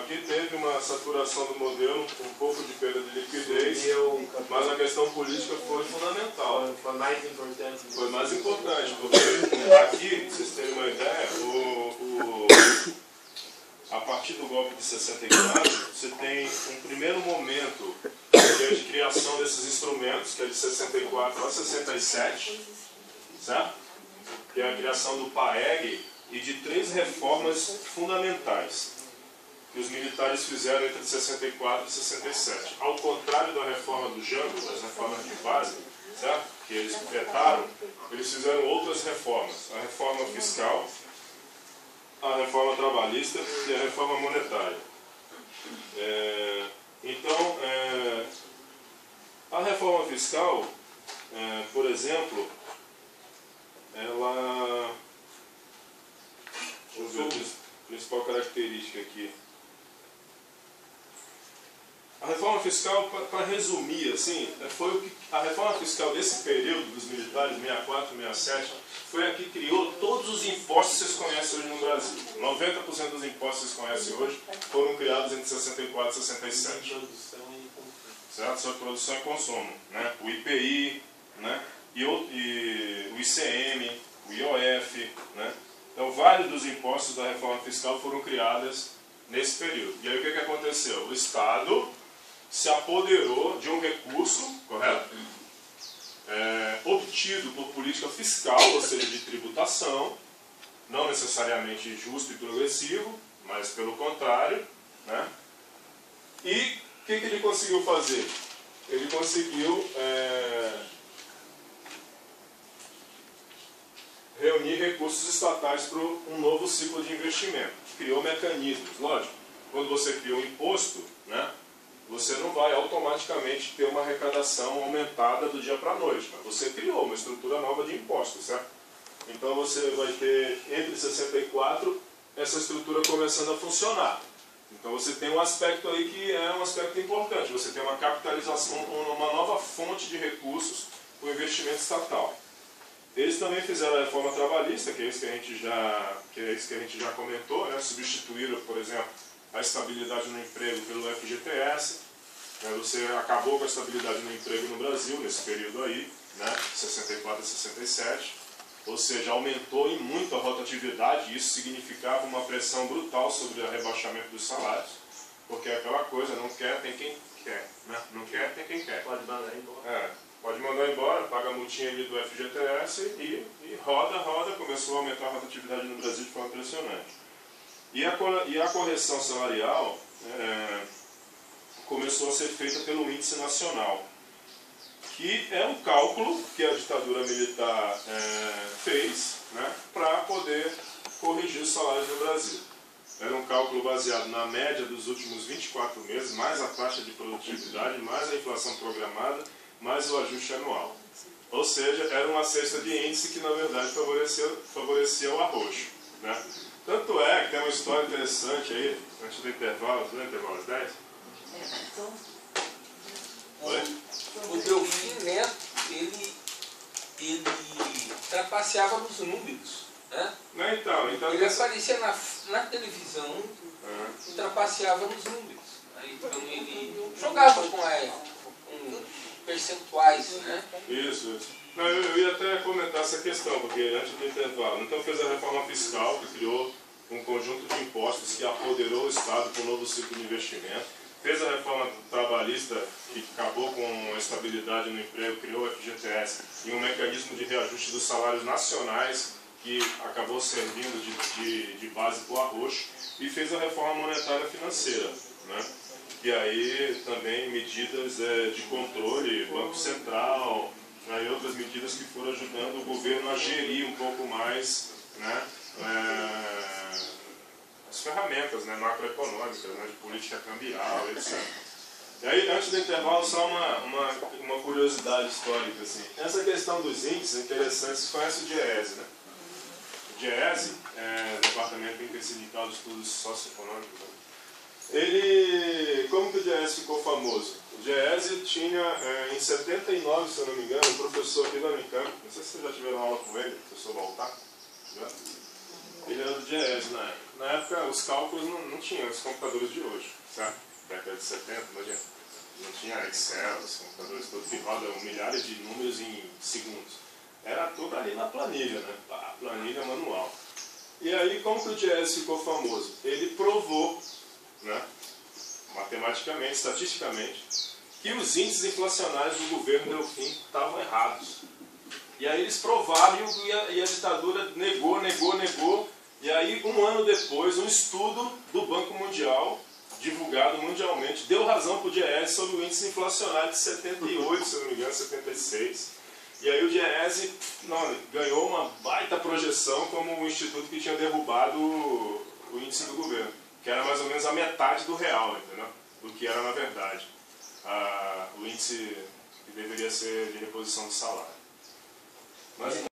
aqui teve uma saturação do modelo, um pouco de perda de liquidez, mas a questão política foi fundamental. Foi mais importante. Foi mais importante, porque aqui, pra vocês terem uma ideia, a partir do golpe de 64, você tem um primeiro momento que é de criação desses instrumentos, que é de 64 a 67, certo? Que é a criação do PAEG e de 3 reformas fundamentais que os militares fizeram entre 64 e 67. Ao contrário da reforma do Jango, das reformas de base, certo? Que eles vetaram, eles fizeram outras reformas. A reforma fiscal, a reforma trabalhista e a reforma monetária. Então, a reforma fiscal, por exemplo, ela... Deixa eu ver a principal característica aqui. A reforma fiscal, para resumir, assim, foi o que a reforma fiscal desse período dos militares, 64, 67, foi a que criou todos os impostos que vocês conhecem hoje no Brasil. 90% dos impostos que vocês conhecem hoje foram criados entre 64 e 67. Certo? Sobre produção e consumo. Né? O IPI, né? e o ICM, o IOF. Né? Então, vários dos impostos da reforma fiscal foram criados nesse período. E aí o que aconteceu? O Estado se apoderou de um recurso, correto? Obtido por política fiscal, ou seja, de tributação, não necessariamente justo e progressivo, mas pelo contrário, né? E o que ele conseguiu fazer? Ele conseguiu reunir recursos estatais para um novo ciclo de investimento. Criou mecanismos, lógico. Quando você cria um imposto, né? Você não vai automaticamente ter uma arrecadação aumentada do dia para a noite, mas você criou uma estrutura nova de impostos, certo? Então você vai ter, entre 64, essa estrutura começando a funcionar. Então você tem um aspecto aí que é um aspecto importante, você tem uma capitalização, uma nova fonte de recursos para o investimento estatal. Eles também fizeram a reforma trabalhista, que é isso que a gente já comentou, né? Substituíram, por exemplo, a estabilidade no emprego pelo FGTS. Você acabou com a estabilidade no emprego no Brasil, nesse período aí, né, 64 a 67. Ou seja, aumentou em muito a rotatividade, e isso significava uma pressão brutal sobre o rebaixamento dos salários. Porque é aquela coisa, não quer, tem quem quer. Né? Não quer, tem quem quer. Pode mandar embora. Pode mandar embora, paga a multinha ali do FGTS e roda. Começou a aumentar a rotatividade no Brasil de forma impressionante. E a correção salarial começou a ser feita pelo Índice Nacional, que é um cálculo que a ditadura militar fez, né, para poder corrigir os salários no Brasil. Era um cálculo baseado na média dos últimos 24 meses, mais a taxa de produtividade, mais a inflação programada, mais o ajuste anual. Ou seja, era uma cesta de índice que, na verdade, favorecia o arroxo. Né? Tanto é que tem uma história interessante aí, antes do intervalo, às 10? O Delfim Neto, ele trapaceava nos números. Né? Então, ele aparecia na televisão e trapaceava nos números. Então ele jogava com percentuais. Né? Isso. Não, eu ia até comentar essa questão, porque antes do intervalo. Então fez a reforma fiscal, que criou um conjunto de impostos que apoderou o Estado para um novo ciclo de investimento. Fez a reforma trabalhista, que acabou com a estabilidade no emprego, criou o FGTS e um mecanismo de reajuste dos salários nacionais, que acabou servindo de base para o arroxo, e fez a reforma monetária financeira. Né? E aí também medidas de controle, Banco Central, e outras medidas que foram ajudando o governo a gerir um pouco mais, né, as ferramentas, né, macroeconômicas, né, de política cambial, etc. E aí, antes do intervalo, só uma curiosidade histórica. Assim. Essa questão dos índices é interessante. Você conhece o DIEESE, né? O DIEESE, Departamento Intersindical de Estudos Socioeconômicos. Né? Como que o DIEESE ficou famoso? O DIEESE tinha, em 79, se eu não me engano, um professor aqui da Unicamp, não sei se vocês já tiveram aula com ele, o professor Baltar. Ele era do DIEESE na época. na época os cálculos não tinham os computadores de hoje, certo? Década de 70, não tinha Excel, os computadores todos que rodam milhares de números em segundos. Era tudo ali na planilha, né? A planilha manual. E aí, como que o Jazz ficou famoso? Ele provou, né, matematicamente, estatisticamente, que os índices inflacionários do governo Delfim estavam errados. E aí eles provaram e a ditadura negou. E aí, um ano depois, um estudo do Banco Mundial, divulgado mundialmente, deu razão para o Diese sobre o índice inflacionário de 78, se eu não me engano, 76. E aí o Diese ganhou uma baita projeção como o instituto que tinha derrubado o índice do governo, que era mais ou menos a metade do real, entendeu? Do que era na verdade o índice que deveria ser de reposição do salário. Mas em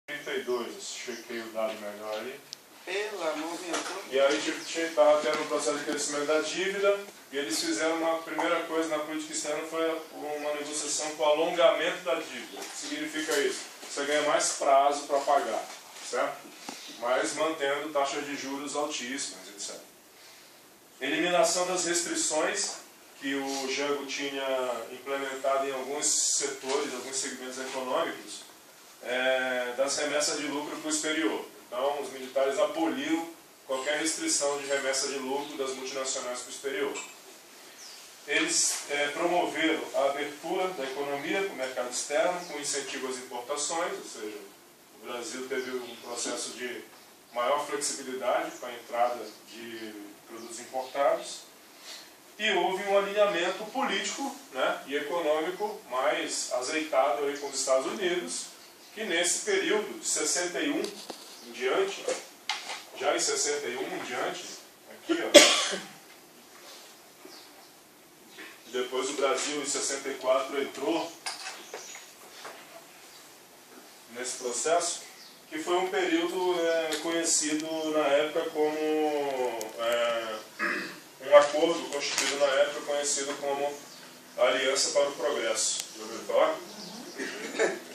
32, chequei o dado melhor ali. Pelo amor de Deus. E aí estava tendo um processo de crescimento da dívida, e eles fizeram uma primeira coisa na política externa, foi uma negociação com o alongamento da dívida. O que significa isso? Você ganha mais prazo para pagar, certo? Mas mantendo taxas de juros altíssimas, etc. Eliminação das restrições que o Jango tinha implementado em alguns setores, alguns segmentos econômicos, das remessas de lucro para o exterior. Então, os militares aboliram qualquer restrição de remessa de lucro das multinacionais para o exterior. Eles promoveram a abertura da economia para o mercado externo, com incentivo às importações, ou seja, o Brasil teve um processo de maior flexibilidade para a entrada de produtos importados, e houve um alinhamento político, né, e econômico mais azeitado aí com os Estados Unidos, que nesse período de 61 em diante, já em 61 em diante, aqui ó, depois o Brasil em 64 entrou nesse processo, que foi um período conhecido na época como um acordo constituído na época conhecido como Aliança para o Progresso. Já ouviu falar?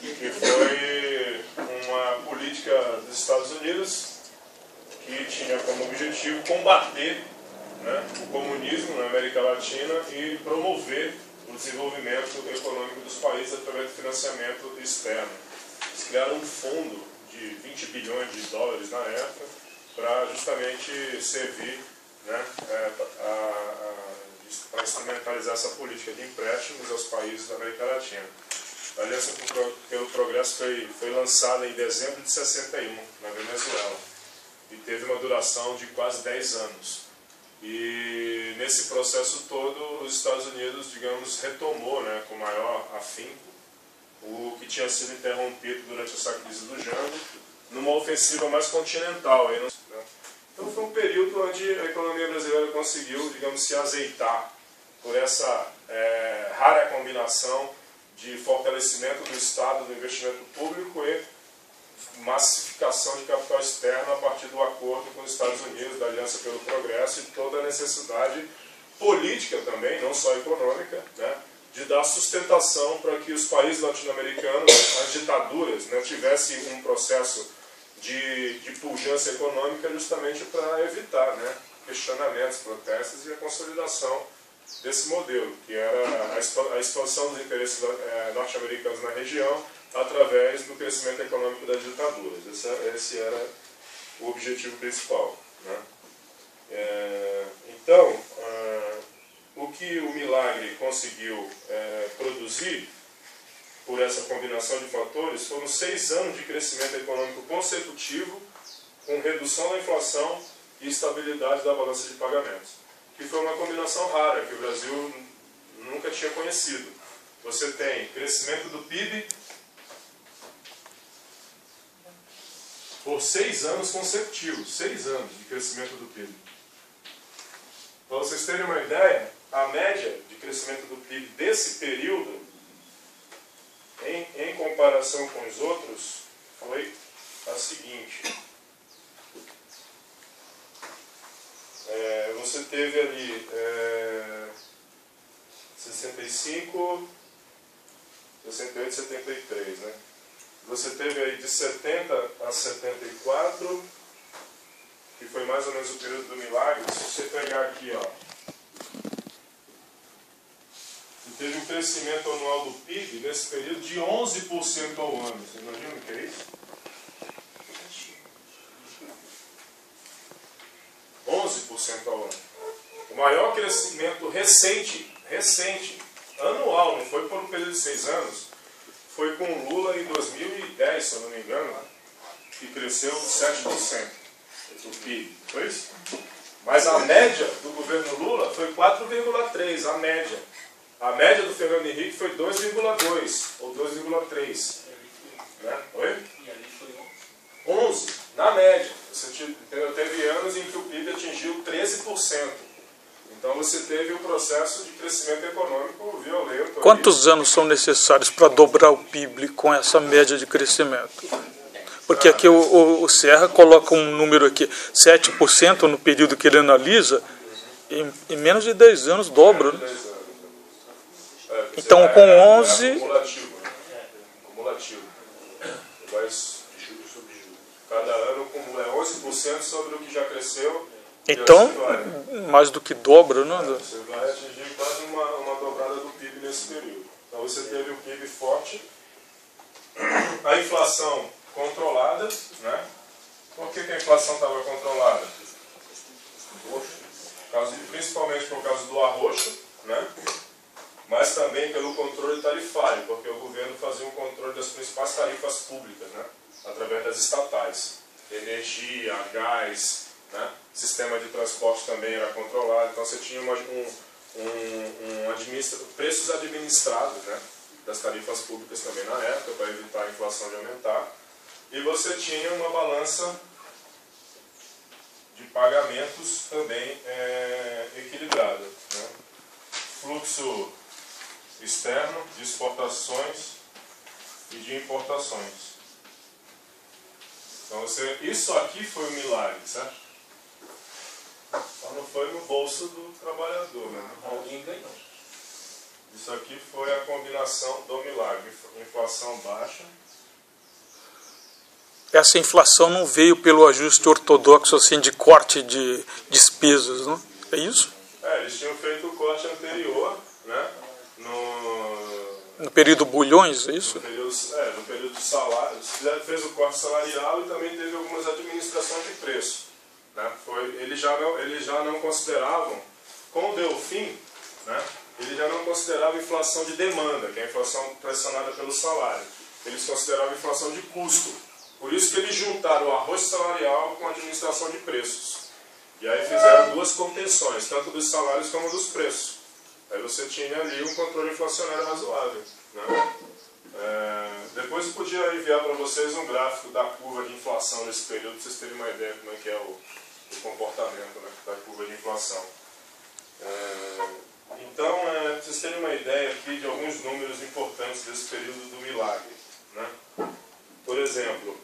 Que foi uma política dos Estados Unidos que tinha como objetivo combater, né, o comunismo na América Latina e promover o desenvolvimento econômico dos países através do financiamento externo. Eles criaram um fundo de 20 bilhões de dólares na época para justamente servir, né, para instrumentalizar essa política de empréstimos aos países da América Latina. A Aliança pelo Progresso foi lançada em dezembro de 61, na Venezuela, e teve uma duração de quase 10 anos. E nesse processo todo, os Estados Unidos, digamos, retomou, né, com maior afinco o que tinha sido interrompido durante essa crise do Jango, numa ofensiva mais continental. Aí, né? Então foi um período onde a economia brasileira conseguiu, digamos, se azeitar por essa rara combinação de fortalecimento do Estado, do investimento público e massificação de capital externo a partir do acordo com os Estados Unidos, da Aliança pelo Progresso, e toda a necessidade política também, não só econômica, né, de dar sustentação para que os países latino-americanos, as ditaduras, né, tivessem um processo de pujança econômica justamente para evitar, né, questionamentos, protestos e a consolidação desse modelo, que era a expansão dos interesses norte-americanos na região através do crescimento econômico das ditaduras. Esse era o objetivo principal, né? Então, o que o Milagre conseguiu produzir por essa combinação de fatores foram 6 anos de crescimento econômico consecutivo, com redução da inflação e estabilidade da balança de pagamentos, que foi uma combinação rara, que o Brasil nunca tinha conhecido. Você tem crescimento do PIB por 6 anos consecutivos, 6 anos de crescimento do PIB. Para vocês terem uma ideia, a média de crescimento do PIB desse período, em comparação com os outros, foi a seguinte. Você teve ali 65, 68, 73, né? Você teve aí de 70 a 74, que foi mais ou menos o período do milagre, se você pegar aqui, ó, teve um crescimento anual do PIB nesse período de 11% ao ano. Você imagina o que é isso? 11% ao ano. O maior crescimento recente, anual, não foi por um período de 6 anos, foi com o Lula em 2010, se eu não me engano, que cresceu 7% do PIB. Foi isso? Mas a média do governo Lula foi 4,3%, a média. A média do Fernando Henrique foi 2,2 ou 2,3. Né? Oi? E ali foi 11, na média. Teve anos em que o PIB atingiu 13%. Então você teve um processo de crescimento econômico violento. Quantos anos são necessários para dobrar o PIB com essa média de crescimento? Porque aqui o Serra coloca um número aqui, 7% no período que ele analisa, em menos de 10 anos dobra. Né? Então com 11... É acumulativo. Né? Acumulativo. Cada ano acumula 11% sobre o que já cresceu. Então, mais do que dobra, né? Você vai atingir quase uma dobrada do PIB nesse período. Então você teve um PIB forte, a inflação controlada, né? Por que a inflação estava controlada? Principalmente por causa do arroxo, né? Mas também pelo controle tarifário, porque o governo fazia um controle das principais tarifas públicas, né? Através das estatais. Energia, gás, né? Sistema de transporte também era controlado, então você tinha preços administrados, né? Das tarifas públicas também na época, para evitar a inflação de aumentar. E você tinha uma balança de pagamentos também equilibrada, né? Fluxo externo de exportações e de importações. Então isso aqui foi um milagre, certo? Só não foi no bolso do trabalhador, né? alguém ganhou. Isso aqui foi a combinação do milagre. Inflação baixa. Essa inflação não veio pelo ajuste ortodoxo assim, de corte de despesas, não? É isso? Eles tinham feito o corte anterior, né? No período Bulhões, é isso? No período de salários. Fez o corte salarial e também teve algumas administrações de preço. Né? Eles já não consideravam, com o Delfim, né? Eles já não consideravam inflação de demanda, que é a inflação pressionada pelo salário. Eles consideravam inflação de custo. Por isso que eles juntaram o arroz salarial com a administração de preços. E aí fizeram duas contenções, tanto dos salários como dos preços. Aí você tinha ali um controle inflacionário razoável. Né? Depois eu podia enviar para vocês um gráfico da curva de inflação nesse período, para vocês terem uma ideia de como é que é o comportamento, né, da curva de inflação. Então, para vocês terem uma ideia aqui de alguns números importantes desse período do milagre. Né? Por exemplo,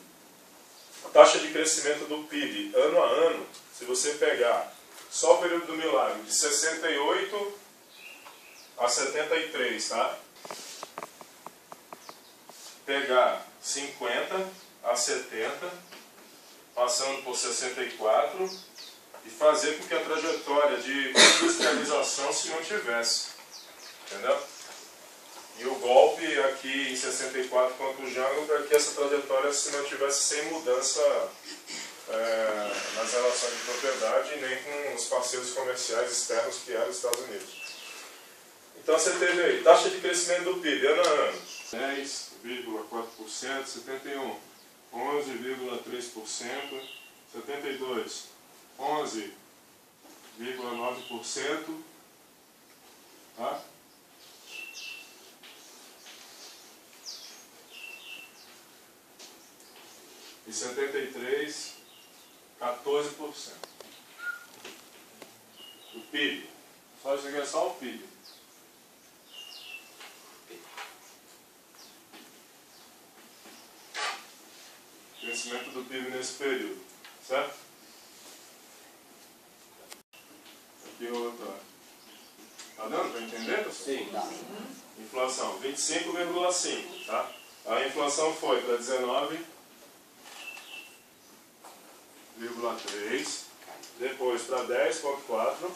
a taxa de crescimento do PIB ano a ano, se você pegar só o período do milagre, de 68 a 73, tá? Pegar 50 a 70, passando por 64, e fazer com que a trajetória de industrialização se mantivesse. Entendeu? E o golpe aqui em 64 contra o Jango para que essa trajetória se mantivesse sem mudança nas relações de propriedade e nem com os parceiros comerciais externos que eram os Estados Unidos. Então você teve aí, taxa de crescimento do PIB, ano a ano. 10,4%, 71, 11,3%, 72, 11,9%, tá? E 73, 14%. O PIB. Só isso aqui é só o PIB. Crescimento do PIB nesse período. Certo? Aqui o outro. Tá dando para entender, pessoal? Sim. Inflação, 25,5. Tá? A inflação foi para 19,3. Depois para 10,4.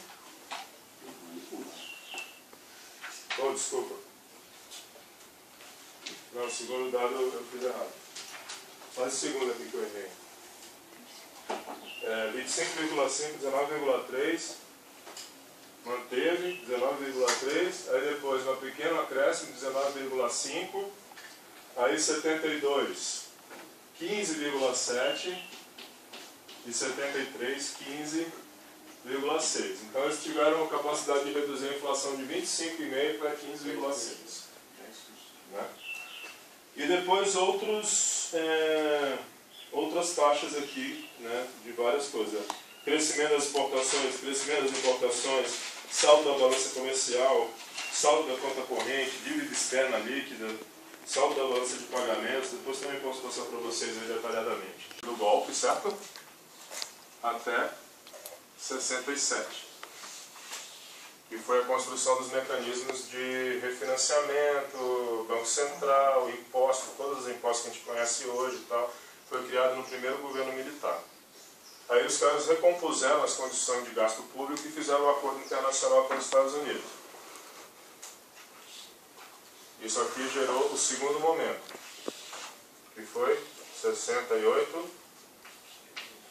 Oh, desculpa. Não, o segundo dado eu fiz errado. Faz o segundo aqui que eu errei. 25,5, 19,3. Manteve, 19,3. Aí depois, um pequeno acréscimo, 19,5. Aí 72, 15,7. E 73, 15,6. Então eles tiveram a capacidade de reduzir a inflação de 25,5 para 15,6. Né? E depois outras taxas aqui, né, de várias coisas. Crescimento das exportações, crescimento das importações, saldo da balança comercial, saldo da conta corrente, dívida externa líquida, saldo da balança de pagamentos. Depois também posso passar para vocês aí detalhadamente. Do golpe, certo? Até 67. E foi a construção dos mecanismos de refinanciamento, Banco Central, imposto, todos os impostos que a gente conhece hoje e tal, foi criado no primeiro governo militar. Aí os caras recompuseram as condições de gasto público e fizeram um acordo internacional com os Estados Unidos. Isso aqui gerou o segundo momento, que foi 68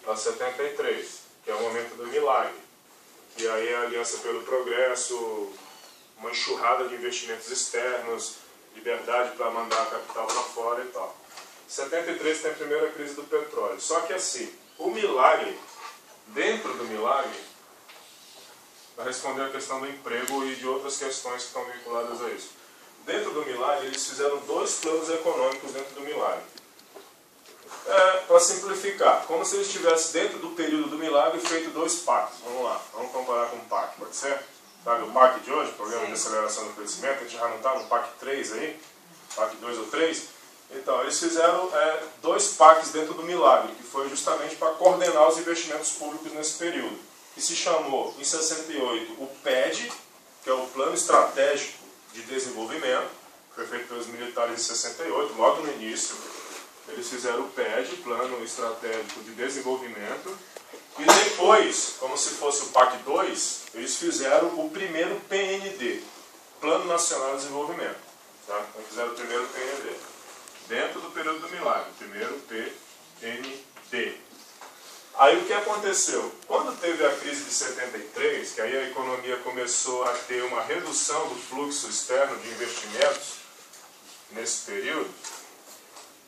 a 73, que é o momento do milagre. E aí a Aliança pelo Progresso, uma enxurrada de investimentos externos, liberdade para mandar a capital para fora e tal. 73 tem a primeira crise do petróleo. Só que assim, o milagre, dentro do milagre, para responder a questão do emprego e de outras questões que estão vinculadas a isso. Dentro do milagre, eles fizeram dois planos econômicos dentro do milagre. Para simplificar, como se eles tivessem dentro do período do milagre feito dois pactos. Vamos lá, vamos comparar com o PAC, pode ser? Sabe o PAC de hoje, Programa de Aceleração do Crescimento, a gente já não está no PAC 3 aí, PAC 2 ou 3. Então, eles fizeram dois PACs dentro do milagre, que foi justamente para coordenar os investimentos públicos nesse período. Que se chamou, em 68, o PED, que é o Plano Estratégico de Desenvolvimento, que foi feito pelos militares em 68, logo no início. Eles fizeram o PED, Plano Estratégico de Desenvolvimento, e depois, como se fosse o PAC 2, eles fizeram o primeiro PND, Plano Nacional de Desenvolvimento. Tá? Então fizeram o primeiro PND. Dentro do período do milagre, primeiro PND. Aí o que aconteceu? Quando teve a crise de 73, que aí a economia começou a ter uma redução do fluxo externo de investimentos nesse período,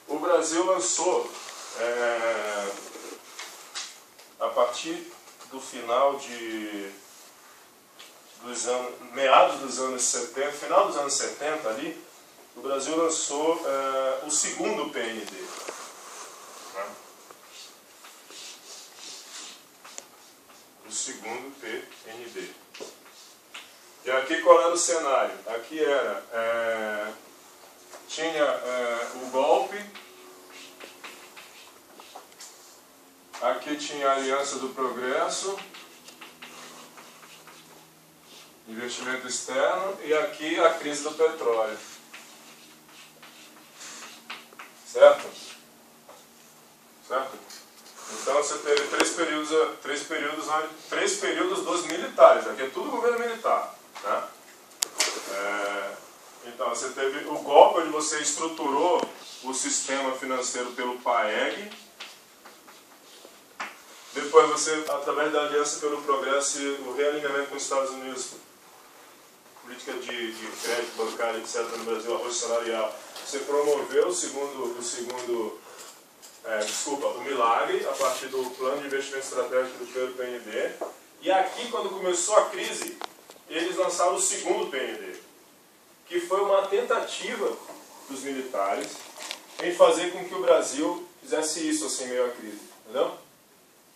o Brasil lançou, a partir do final meados dos anos 70, final dos anos 70 ali, o Brasil lançou o segundo PND. Né? O segundo PND. E aqui qual era o cenário? Aqui era, tinha o golpe, aqui tinha a Aliança do Progresso, investimento externo, e aqui a crise do petróleo. Certo? Certo? Então você teve três períodos dos militares, aqui é tudo governo militar. Né? Então você teve o golpe, onde você estruturou o sistema financeiro pelo PAEG. Depois você, através da Aliança pelo Progresso e o realinhamento com os Estados Unidos, política de crédito bancário, etc. no Brasil, arroz salarial, você promoveu o milagre a partir do Plano de Investimento Estratégico do primeiro PND. E aqui, quando começou a crise, eles lançaram o segundo PND, que foi uma tentativa dos militares em fazer com que o Brasil fizesse isso assim meio à crise, entendeu?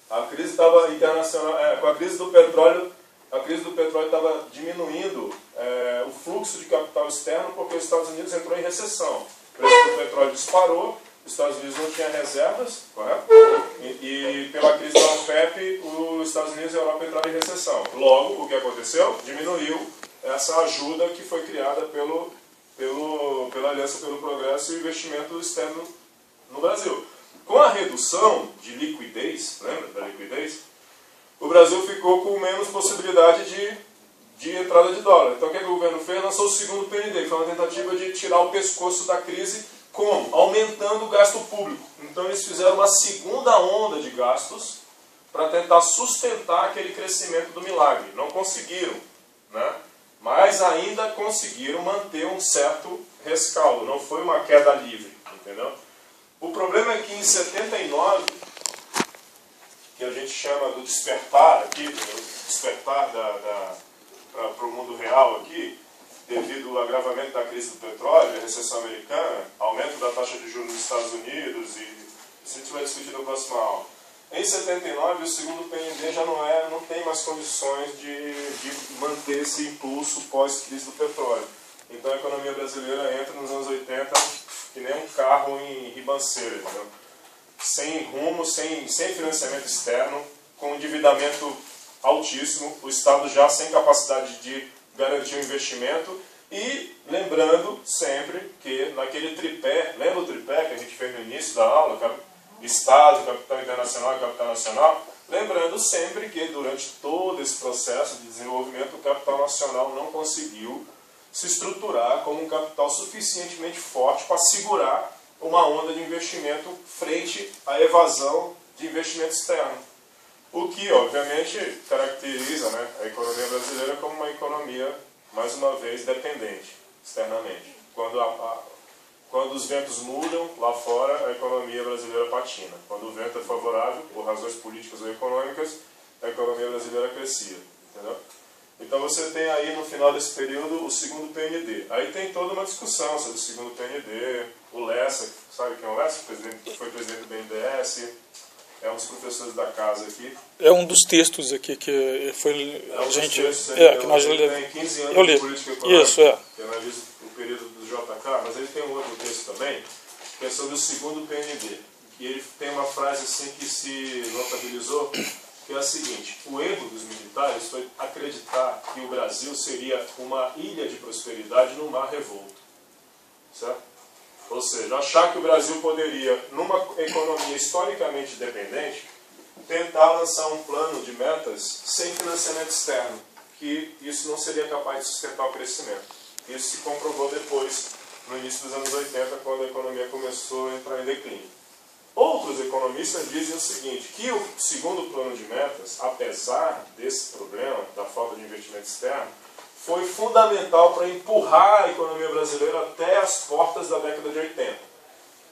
A crise estava internacional, com a crise do petróleo estava diminuindo o fluxo de capital externo, porque os Estados Unidos entrou em recessão. O preço do petróleo disparou, os Estados Unidos não tinham reservas, correto? E pela crise da OPEP, os Estados Unidos e a Europa entraram em recessão. Logo, o que aconteceu? Diminuiu essa ajuda que foi criada pela Aliança pelo Progresso e o investimento externo no Brasil. Com a redução de liquidez, lembra da liquidez? o Brasil ficou com menos possibilidade de entrada de dólar. Então o que o governo fez? Lançou o segundo PND, que foi uma tentativa de tirar o pescoço da crise. Como? Aumentando o gasto público. Então eles fizeram uma segunda onda de gastos para tentar sustentar aquele crescimento do milagre. Não conseguiram, né? Mas ainda conseguiram manter um certo rescaldo. Não foi uma queda livre, entendeu? O problema é que em 79, que a gente chama do despertar aqui, despertar para o mundo real aqui, devido ao agravamento da crise do petróleo, a recessão americana, aumento da taxa de juros nos Estados Unidos, e se a gente vai discutir na próxima aula. Em 79, o segundo PND já não tem mais condições de manter esse impulso pós-crise do petróleo. Então a economia brasileira entra nos anos 80 que nem um carro em ribanceira, entendeu? Sem rumo, sem financiamento externo, com endividamento altíssimo, o Estado já sem capacidade de garantir o investimento. E lembrando sempre que naquele tripé, lembra o tripé que a gente fez no início da aula, Estado, capital internacional e capital nacional? Lembrando sempre que durante todo esse processo de desenvolvimento o capital nacional não conseguiu se estruturar como um capital suficientemente forte para segurar uma onda de investimento frente à evasão de investimento externo. O que, obviamente, caracteriza, né, a economia brasileira como uma economia, mais uma vez, dependente externamente. Quando os ventos mudam lá fora, a economia brasileira patina. Quando o vento é favorável, por razões políticas ou econômicas, a economia brasileira crescia. Entendeu? Então você tem aí no final desse período o segundo PND. Aí tem toda uma discussão sobre o segundo PND, o Lessa, sabe quem é o Lessa? Foi presidente do BNDES, é um dos professores da casa aqui. É um dos textos aqui que foi a gente... que nós tem 15 anos de política econômica, isso, que analisa o período do JK, mas ele tem um outro texto também, que é sobre o segundo PND. E ele tem uma frase assim que se notabilizou, que é a seguinte: o erro dos militares foi acreditar que o Brasil seria uma ilha de prosperidade no mar revolto. Certo? Ou seja, achar que o Brasil poderia, numa economia historicamente dependente, tentar lançar um plano de metas sem financiamento externo, que isso não seria capaz de sustentar o crescimento. Isso se comprovou depois, no início dos anos 80, quando a economia começou a entrar em declínio. Outros economistas dizem o seguinte, que o segundo plano de metas, apesar desse problema, da falta de investimento externo, foi fundamental para empurrar a economia brasileira até as portas da década de 80.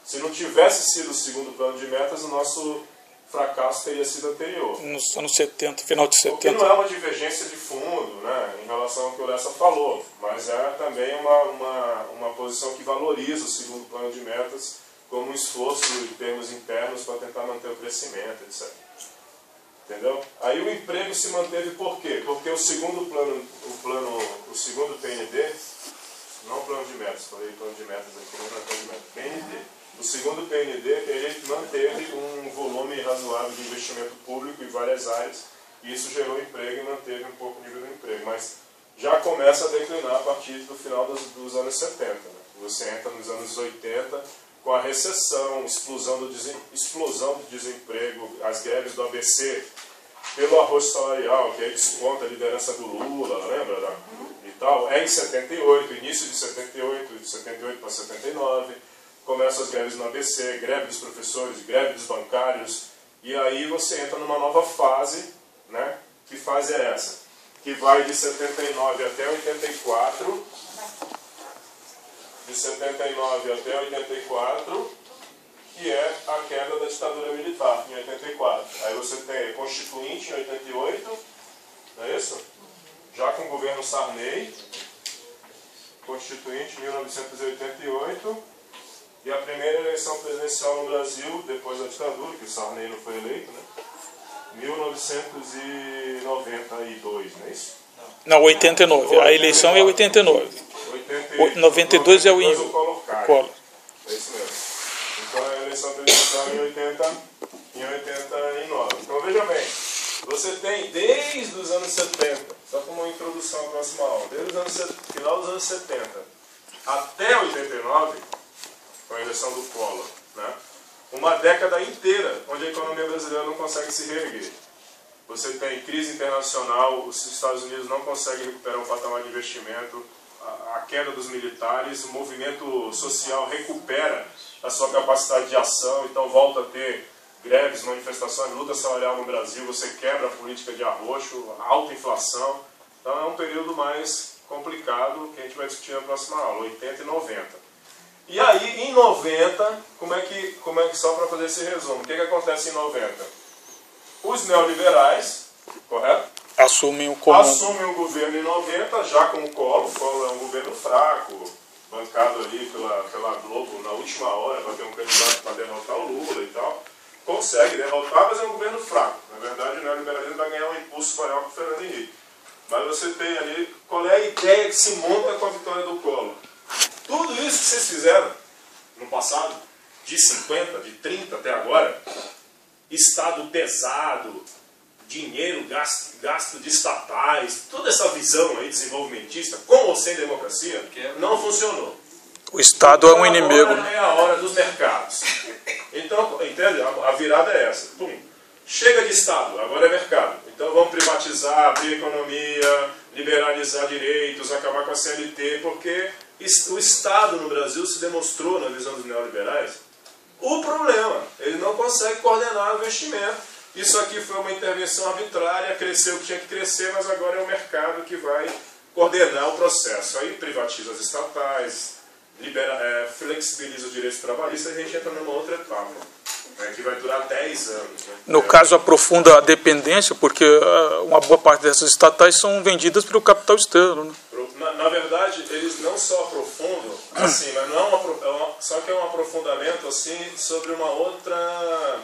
Se não tivesse sido o segundo plano de metas, o nosso fracasso teria sido anterior. Nos anos 70, final de 70. O que não é uma divergência de fundo, né, em relação ao que o Lessa falou, mas é também uma posição que valoriza o segundo plano de metas como um esforço em termos internos para tentar manter o crescimento, etc. Entendeu? Aí o emprego se manteve por quê? Porque o segundo o segundo PND, não plano de metas, falei plano de metas aqui, não é plano de metas, PND. O segundo PND, ele manteve um volume razoável de investimento público em várias áreas, e isso gerou emprego e manteve um pouco o nível do emprego, mas já começa a declinar a partir do final dos anos 70. Né? Você entra nos anos 80, com a recessão, explosão do desemprego, as greves do ABC, pelo arroz salarial, que aí desconta a liderança do Lula, lembra? E tal. É em 78, início de 78, de 78 para 79, começam as greves no ABC, greve dos professores, greve dos bancários, e aí você entra numa nova fase, né? Que fase é essa? Que vai de 79 até 84, de 79 até 84, que é a queda da ditadura militar, em 84. Aí você tem a Constituinte, em 88, não é isso? Já com o governo Sarney, Constituinte, 1988, e a primeira eleição presidencial no Brasil, depois da ditadura, que o Sarney não foi eleito, né? 1992, não é isso? Não, 89. A eleição é 89. 92 é o Collor. É isso mesmo. Então a eleição presidencial em 89. Então veja bem, você tem desde os anos 70, só como uma introdução à próxima aula, desde o final dos anos 70 até 89, com a eleição do Collor, né? Uma década inteira onde a economia brasileira não consegue se reerguer. você tem crise internacional, os Estados Unidos não conseguem recuperar um patamar de investimento, a queda dos militares, o movimento social recupera a sua capacidade de ação, então volta a ter greves, manifestações, luta salarial no Brasil, você quebra a política de arroxo, alta inflação. Então é um período mais complicado que a gente vai discutir na próxima aula, 80 e 90. E aí, em 90, como é que só para fazer esse resumo, o que acontece em 90? Os neoliberais, correto? Assumem o comando. Assumem o governo em 90, já com o Collor. O Collor é um governo fraco, bancado ali pela Globo na última hora para ter um candidato para derrotar o Lula e tal. Consegue derrotar, mas é um governo fraco. Na verdade, o neoliberalismo vai ganhar um impulso maior com o Fernando Henrique. Mas você tem ali, qual é a ideia que se monta com a vitória do Collor? Tudo isso que vocês fizeram no passado, de 50, de 30 até agora, Estado pesado, dinheiro gasto de estatais, toda essa visão aí desenvolvimentista, com ou sem democracia, não funcionou. O Estado é um inimigo. Agora é a hora dos mercados. Então, entende? A virada é essa. Pum. Chega de Estado, agora é mercado. Então vamos privatizar, abrir a economia, liberalizar direitos, acabar com a CLT, porque o Estado no Brasil se demonstrou, na visão dos neoliberais, o problema. Ele não consegue coordenar o investimento. Isso aqui foi uma intervenção arbitrária, cresceu o que tinha que crescer, mas agora é o mercado que vai coordenar o processo. Aí privatiza as estatais, flexibiliza os direitos trabalhistas, e a gente entra numa outra etapa, né, que vai durar 10 anos. Né? No caso, aprofunda a dependência, porque uma boa parte dessas estatais são vendidas pelo capital externo. Né? Na verdade, eles não só aprofundam, assim, mas não só que é um aprofundamento assim, sobre uma outra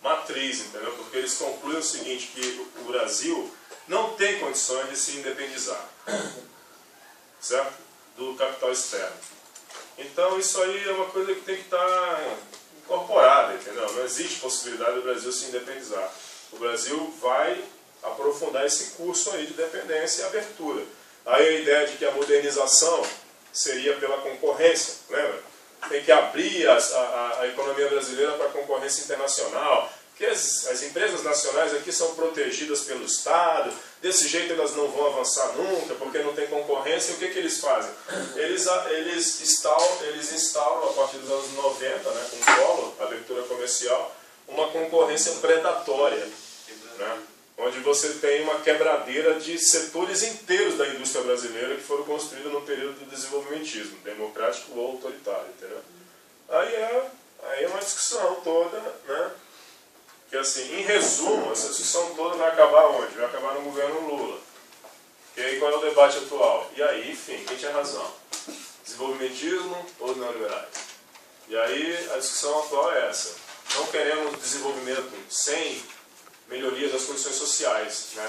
matriz, entendeu? Porque eles concluem o seguinte, que o Brasil não tem condições de se independizar, certo? Do capital externo. Então isso aí é uma coisa que tem que estar incorporada, entendeu? Não existe possibilidade do Brasil se independizar. O Brasil vai aprofundar esse curso aí de dependência e abertura. Aí a ideia de que a modernização seria pela concorrência, lembra? Tem que abrir a economia brasileira para a concorrência internacional, porque as empresas nacionais aqui são protegidas pelo Estado, desse jeito elas não vão avançar nunca, porque não tem concorrência. E o que eles fazem? Eles instauram, a partir dos anos 90, né, com o Collor, a abertura comercial, uma concorrência predatória, né, onde você tem uma quebradeira de setores inteiros da indústria brasileira que foram construídos no período do desenvolvimentismo, democrático ou autoritário, entendeu? Aí é uma discussão toda, né? Que assim, em resumo, essa discussão toda vai acabar onde? Vai acabar no governo Lula. E aí qual é o debate atual? E aí, enfim, quem tinha razão? Desenvolvimentismo ou neoliberais? E aí a discussão atual é essa. Não queremos desenvolvimento sem melhoria das condições sociais, né?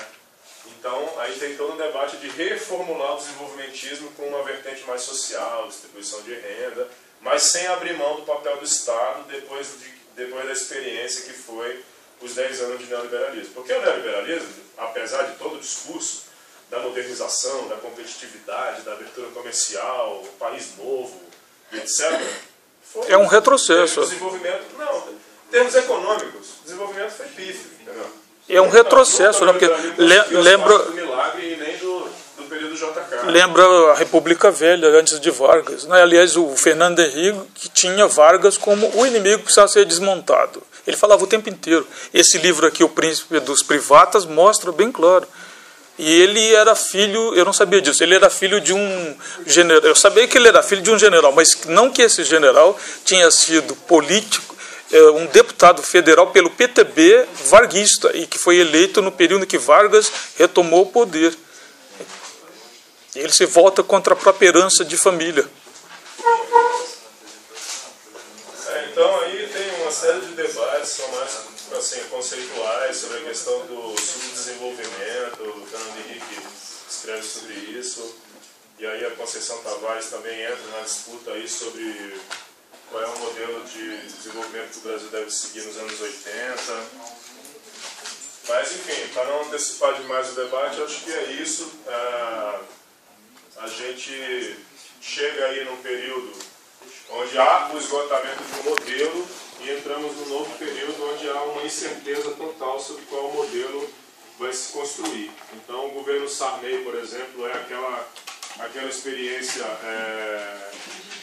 Então, aí tem todo um debate de reformular o desenvolvimentismo com uma vertente mais social, distribuição de renda, mas sem abrir mão do papel do Estado depois da experiência que foi os 10 anos de neoliberalismo. Porque o neoliberalismo, apesar de todo o discurso da modernização, da competitividade, da abertura comercial, o país novo, etc., é um retrocesso. Desenvolvimento, não, em termos econômicos, o desenvolvimento foi pífio, entendeu? É um retrocesso, né? Porque lembra do milagre e nem do período JK. Lembra a República Velha, antes de Vargas. Né? Aliás, o Fernando Henrique tinha Vargas como o inimigo que precisava ser desmontado. Ele falava o tempo inteiro. Esse livro aqui, O Príncipe dos Privatas, mostra bem claro. E ele era filho, eu não sabia disso, ele era filho de um general. Eu sabia que ele era filho de um general, mas não que esse general tinha sido político, um deputado federal pelo PTB varguista, e que foi eleito no período em que Vargas retomou o poder. Ele se volta contra a própria herança de família. Então aí tem uma série de debates, são mais assim, conceituais, sobre a questão do subdesenvolvimento. O Fernando Henrique escreve sobre isso, e aí a Conceição Tavares também entra na disputa aí sobre qual é o modelo de desenvolvimento que o Brasil deve seguir nos anos 80. Mas, enfim, para não antecipar demais o debate, eu acho que é isso. A gente chega aí num período onde há o esgotamento de um modelo e entramos num novo período onde há uma incerteza total sobre qual modelo vai se construir. Então, o governo Sarney, por exemplo, é aquela experiência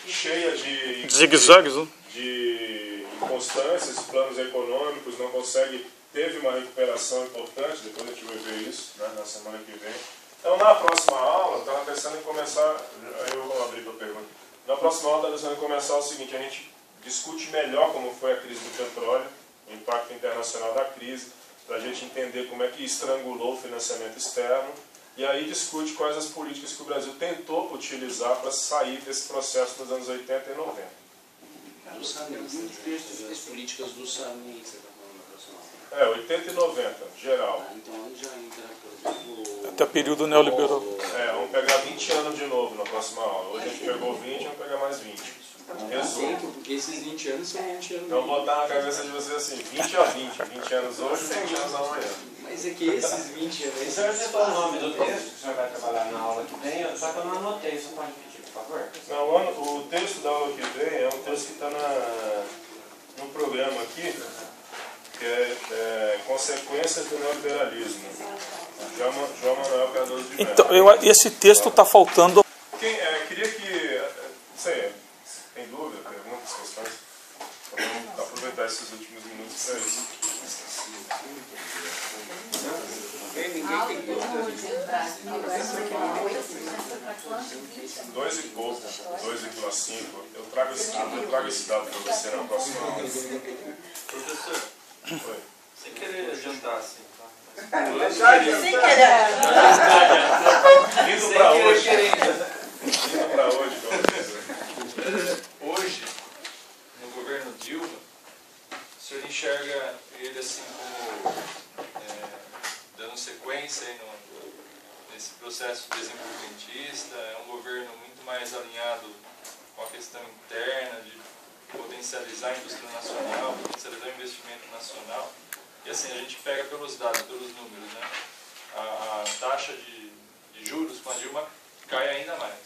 cheia de zigue-zagues, né? de inconstâncias, planos econômicos, não consegue, teve uma recuperação importante, depois a gente vai ver isso, né, na semana que vem. Então, na próxima aula, estava pensando em começar, aí eu vou abrir para a pergunta. Na próxima aula, estava pensando em começar o seguinte: a gente discute melhor como foi a crise do petróleo, o impacto internacional da crise, para a gente entender como é que estrangulou o financiamento externo, e aí discute quais as políticas que o Brasil tentou utilizar para sair desse processo nos anos 80 e 90. Do Sarney, muitos textos, as políticas do Sarney, que você está falando na próxima aula. 80 e 90, geral. Então aí já entra, por exemplo... Até período neoliberal. Vamos pegar 20 anos de novo na próxima aula. Hoje a gente pegou 20, vamos pegar mais 20. Resumo. Porque esses 20 anos são 20 anos. Então botar na cabeça de vocês assim, 20 a 20. 20 anos hoje, 20 anos amanhã. Mas é que esses 20 anos... O senhor citou o nome do texto que o senhor vai trabalhar na aula que vem, só que eu não anotei, você pode repetir, por favor? Não, o texto da aula que vem é um texto que está no programa aqui, que é Consequências do Neoliberalismo. João Manuel Cardoso de Mello. Então, esse texto está faltando. Queria que... Não sei, tem dúvida, perguntas, questões? Vamos aproveitar esses últimos minutos para isso. Ninguém tem dúvida. 2 e pouco, 2,5. Eu trago esse dado para você na próxima aula. Professor, Oi. sem querer adiantar assim, tá? Indo para hoje. Indo para hoje, vamos dizer. Hoje, no governo Dilma, o senhor enxerga ele assim como dando sequência aí nesse processo desenvolvimentista, é um governo muito mais alinhado com a questão interna de potencializar a indústria nacional, potencializar o investimento nacional. E assim, a gente pega pelos dados, pelos números, né? A taxa de juros com a Dilma cai ainda mais.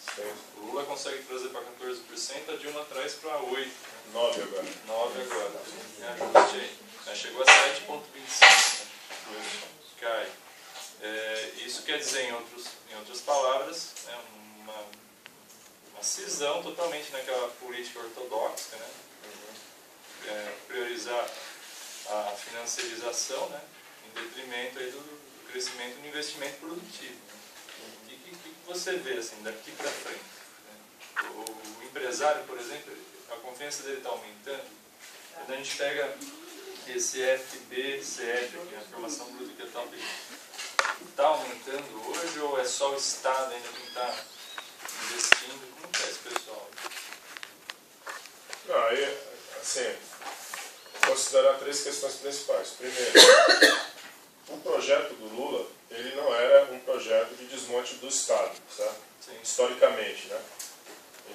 O Lula consegue trazer para 14%, a Dilma traz para 8%. Né? 9 agora. 9 agora. Ajuste aí. Chegou a 7,25%. Né? Cai. Isso quer dizer, em outras palavras, uma cisão totalmente naquela política ortodoxa, né? Priorizar a financiarização, né? Em detrimento aí do crescimento do investimento produtivo. Né? O que você vê assim, daqui para frente? Né? O empresário, por exemplo, a confiança dele está aumentando. Quando a gente pega esse FBCF, que é a formação bruta que ele está aumentando hoje, ou é só o Estado ainda que está investindo? Como que é esse pessoal? Não, aí, assim, considerar 3 questões principais. Primeiro, o projeto do Lula, ele não era um projeto de desmonte do Estado, certo? Sim. Historicamente, né?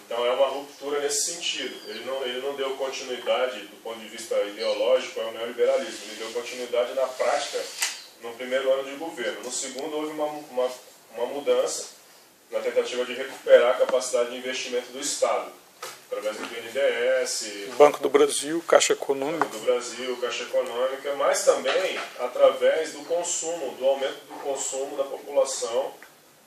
Então é uma ruptura nesse sentido. Ele não deu continuidade do ponto de vista ideológico ao neoliberalismo. Ele deu continuidade na prática no primeiro ano de governo. No segundo houve uma mudança na tentativa de recuperar a capacidade de investimento do Estado, através do BNDES, Banco do Brasil, Caixa Econômica. do Brasil, Caixa Econômica, mas também através do consumo, do aumento do consumo da população,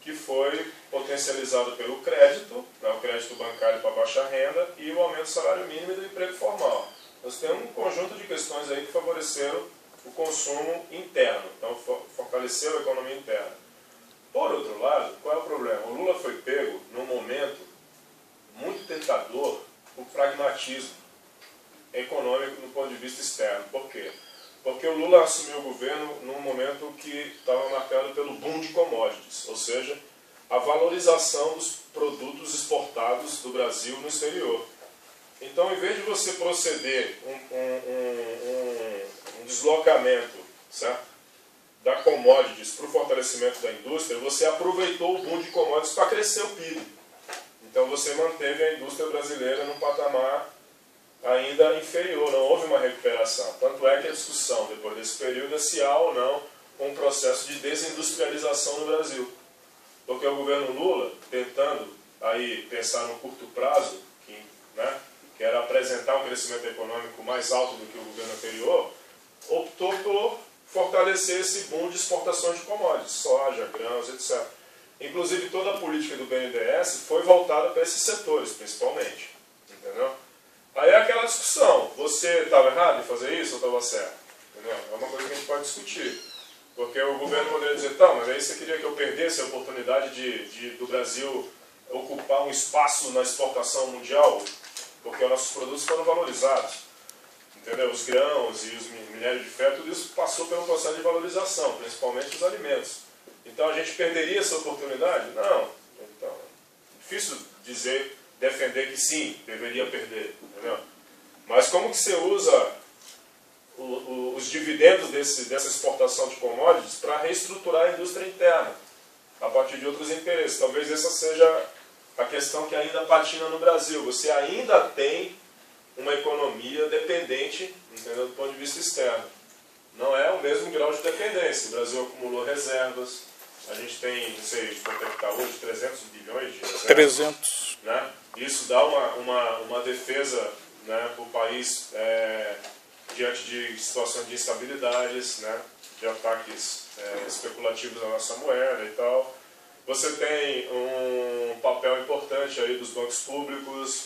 que foi potencializado pelo crédito, né, o crédito bancário para baixa renda e o aumento do salário mínimo e do emprego formal. Nós temos um conjunto de questões aí que favoreceram o consumo interno, então fortaleceu a economia interna. Por outro lado, qual é o problema? O Lula foi pego num momento muito tentador o pragmatismo econômico do ponto de vista externo. Por quê? Porque o Lula assumiu o governo num momento que estava marcado pelo boom de commodities, ou seja, a valorização dos produtos exportados do Brasil no exterior. Então, em vez de você proceder um deslocamento, certo, da commodities para o fortalecimento da indústria, você aproveitou o boom de commodities para crescer o PIB. Então você manteve a indústria brasileira num patamar ainda inferior, não houve uma recuperação. Tanto é que a discussão depois desse período é se há ou não um processo de desindustrialização no Brasil. Porque o governo Lula, tentando aí pensar no curto prazo, que era apresentar um crescimento econômico mais alto do que o governo anterior, optou por fortalecer esse boom de exportações de commodities, soja, grãos, etc. Inclusive, toda a política do BNDES foi voltada para esses setores, principalmente. Entendeu? Aí é aquela discussão, você estava errado em fazer isso ou estava certo? Entendeu? É uma coisa que a gente pode discutir. Porque o governo poderia dizer, tá, mas aí você queria que eu perdesse a oportunidade do Brasil ocupar um espaço na exportação mundial, porque os nossos produtos foram valorizados. Entendeu? Os grãos e os minérios de ferro, tudo isso passou pelo processo de valorização, principalmente os alimentos. Então a gente perderia essa oportunidade? Não. Então, é difícil defender que sim, deveria perder. Entendeu? Mas como que você usa os dividendos dessa exportação de commodities para reestruturar a indústria interna, a partir de outros interesses? Talvez essa seja a questão que ainda patina no Brasil. Você ainda tem uma economia dependente, entendeu, do ponto de vista externo. Não é o mesmo grau de dependência. O Brasil acumulou reservas. A gente tem, não sei quanto é que está hoje, 300 bilhões de reservas. 300. Né? Isso dá uma defesa, né, para o país diante de situações de instabilidades, né, de ataques especulativos à nossa moeda e tal. Você tem um papel importante aí dos bancos públicos,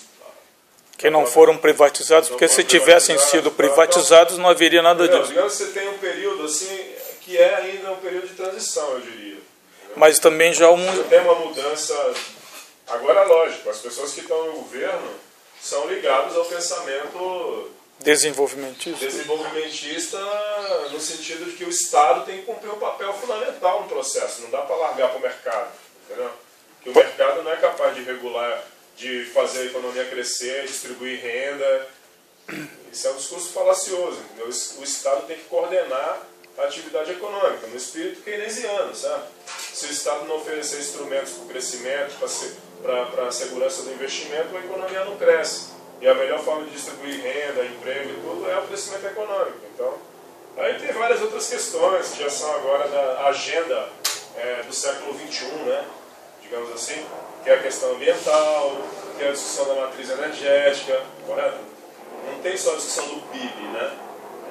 que não foram privatizados, porque se tivessem sido privatizados não haveria nada disso. Digamos que você tem um período assim, que é ainda um período de transição, eu diria. Entendeu? Mas também já Você tem uma mudança. Agora, lógico, as pessoas que estão no governo são ligadas ao pensamento desenvolvimentista no sentido de que o Estado tem que cumprir um papel fundamental no processo, não dá para largar para o mercado, entendeu? Que o mercado não é capaz de regular, de fazer a economia crescer, distribuir renda. Isso é um discurso falacioso, entendeu? O Estado tem que coordenar a atividade econômica, no espírito keynesiano, sabe? Se o Estado não oferecer instrumentos para o crescimento, para a segurança do investimento, a economia não cresce. E a melhor forma de distribuir renda, emprego e tudo é o crescimento econômico. Então, aí tem várias outras questões que já são agora da agenda do século XXI, né? Digamos assim, que é a questão ambiental, que é a discussão da matriz energética, correto? Não tem só a discussão do PIB, né?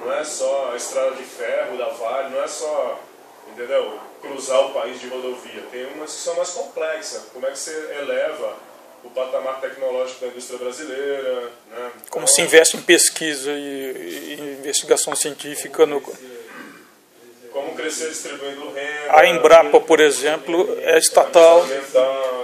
Não é só a estrada de ferro da Vale, não é só, entendeu, cruzar o país de rodovia. Tem uma discussão mais complexa. Como é que você eleva o patamar tecnológico da indústria brasileira, né? Como se investe em pesquisa e investigação científica no... Como crescer distribuindo renda. A Embrapa, por exemplo, é estatal.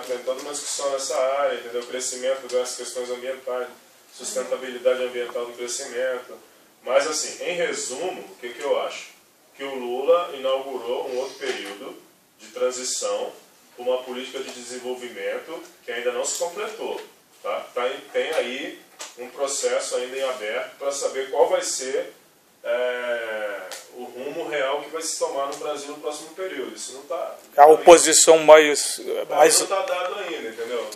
Tem toda uma discussão nessa área, entendeu? O crescimento das questões ambientais, sustentabilidade ambiental do crescimento. Mas, assim, em resumo, o que eu acho? Que o Lula inaugurou um outro período de transição, uma política de desenvolvimento que ainda não se completou. Tá? Tem aí um processo ainda em aberto para saber qual vai ser o rumo real que vai se tomar no Brasil no próximo período. Isso não está... A oposição mais... Não está dado ainda, entendeu?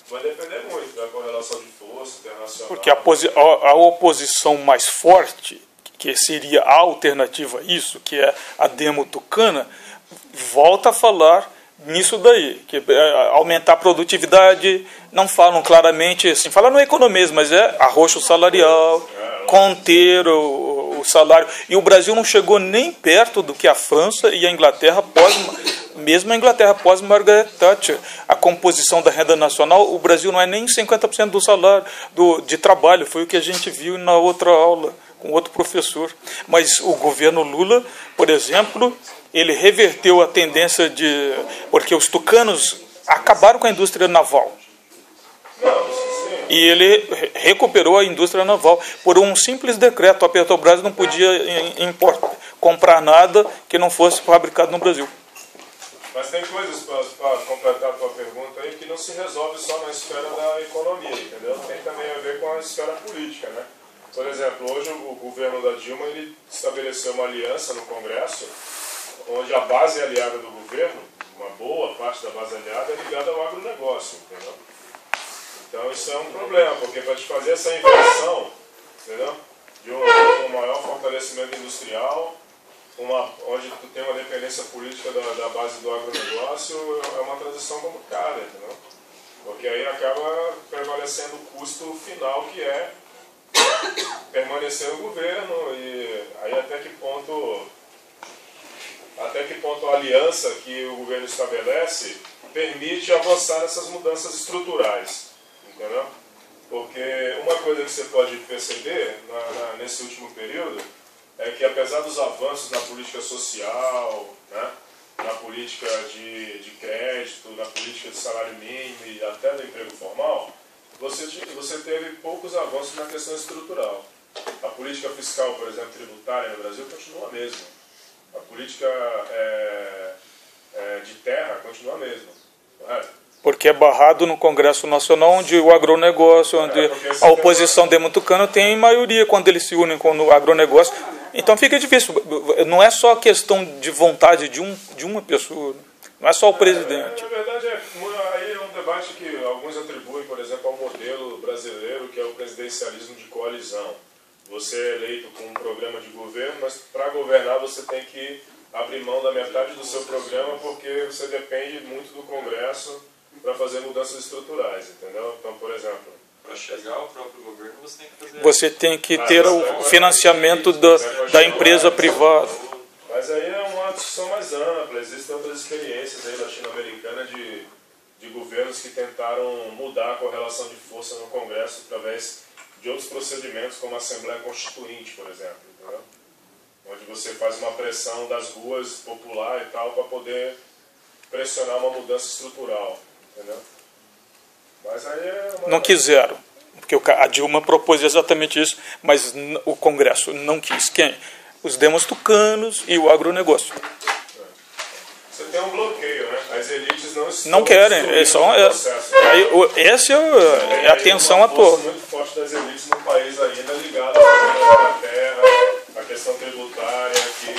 Vai depender muito da correlação de força internacional. Porque a oposição mais forte, que seria a alternativa a isso, que é a demo-tucana, volta a falar nisso daí, que aumentar a produtividade, não falam claramente assim, falam no economês, mas é arroxo salarial, conter o salário. E o Brasil não chegou nem perto do que a França e a Inglaterra mesmo a Inglaterra pós Margaret Thatcher. A composição da renda nacional, o Brasil não é nem 50% do salário de trabalho, foi o que a gente viu na outra aula com outro professor. Mas o governo Lula, por exemplo, ele reverteu a tendência porque os tucanos acabaram com a indústria naval. E ele recuperou a indústria naval por um simples decreto. A Petrobras não podia comprar nada que não fosse fabricado no Brasil. Mas tem coisas, para completar a tua pergunta aí, que não se resolve só na esfera da economia, entendeu? Tem também a ver com a esfera política, né? Por exemplo, hoje o governo da Dilma ele estabeleceu uma aliança no Congresso, onde a base aliada do governo, uma boa parte da base aliada, é ligada ao agronegócio, entendeu? Então isso é um problema, porque para te fazer essa inversão, entendeu? De um maior fortalecimento industrial, onde tu tem uma dependência política da base do agronegócio, é uma transição complicada, entendeu? Porque aí acaba prevalecendo o custo final, que é permanecer no governo, e aí até que ponto até que ponto a aliança que o governo estabelece permite avançar nessas mudanças estruturais, entendeu? Porque uma coisa que você pode perceber nesse último período é que, apesar dos avanços na política social, né, na política de crédito, na política de salário mínimo e até do emprego formal, você teve poucos avanços na questão estrutural. A política fiscal, por exemplo, tributária no Brasil continua a mesma. A política de terra continua a mesma, correto? Porque é barrado no Congresso Nacional, onde o agronegócio, onde a oposição demotucana tem maioria quando eles se unem com o agronegócio. Então fica difícil. Não é só questão de vontade de uma pessoa, não é só o presidente. Na verdade, aí é um debate que alguns atribuem, por exemplo, ao modelo brasileiro, que é o presidencialismo de coalizão. Você é eleito com um programa de governo, mas para governar você tem que abrir mão da metade do seu programa, porque você depende muito do Congresso para fazer mudanças estruturais, entendeu? Então, por exemplo... Para chegar ao próprio governo, você tem que fazer... Você tem que ter o financiamento da empresa privada. Mas aí é uma discussão mais ampla. Existem outras experiências aí latino-americanas de governos que tentaram mudar a correlação de força no Congresso através de outros procedimentos, como a Assembleia Constituinte, por exemplo, entendeu? Onde você faz uma pressão das ruas popular e tal para poder pressionar uma mudança estrutural, entendeu? Mas aí não quiseram, porque a Dilma propôs exatamente isso, mas o Congresso não quis. Quem? Os demotucanos e o agronegócio. Você tem um bloqueio, né? As elites não querem. Essa é a tensão atual. Muito forte das elites no país ainda ligada à terra, à questão tributária, que